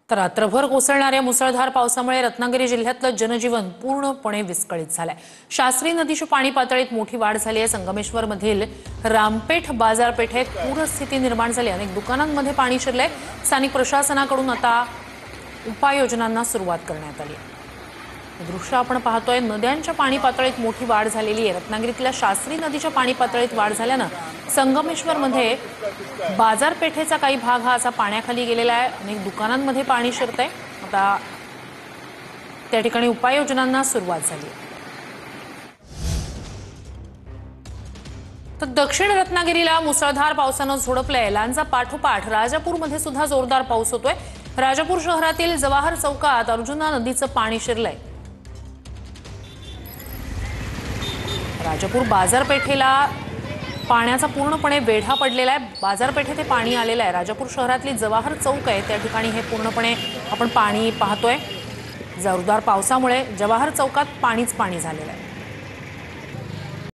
तर रात्रभर कोसळणाऱ्या मुसळधार पावसामुळे रत्नागिरी जिल्ह्यातलं जनजीवन पूर्णपणे विस्कळीत झालंय। शास्त्री नदीच्या पाणी पातळीत मोठी वाढ झाली आहे। संगमेश्वरमधील रामपेठ बाजारपेठेत पूरस्थिती निर्माण झाली। अनेक दुकानांमध्ये पाणी शिरलंय। स्थानिक प्रशासनाकडून आता उपाययोजनांना सुरुवात करण्यात आली आहे। दृश्य आपण पाहतोय, नद्यांच्या पाणी पातळीत मोठी वाढ झालेली आहे। रत्नागिरीतल्या शास्त्री नदीच्या पाणी पातळीत वाढ झाल्यानं संगमेश्वरमध्ये बाजारपेठेचा काही भाग हा असा पाण्याखाली गेलेला आहे। अनेक दुकानांमध्ये पाणी शिरतंय। आता त्या ठिकाणी उपाययोजनांना सुरुवात झाली आहे। तर दक्षिण रत्नागिरीला मुसळधार पावसानं झोडपलंय। लांजा पाठोपाठ राजापूरमध्ये सुद्धा जोरदार पाऊस होतोय। राजापूर शहरातील जवाहर चौकात अर्जुना नदीचं पाणी शिरलंय। राजापूर बाजारपेठेला पाण्याचा पूर्णपणे वेढा पडलेला आहे। बाजारपेठेत पाणी आलेलं आहे। राजापूर शहरातली जवाहर चौक आहे, त्या ठिकाणी हे पूर्णपणे आपण पाणी पाहतोय। जोरदार पावसामुळे जवाहर चौकात पाणीच पाणी झालेलं आहे।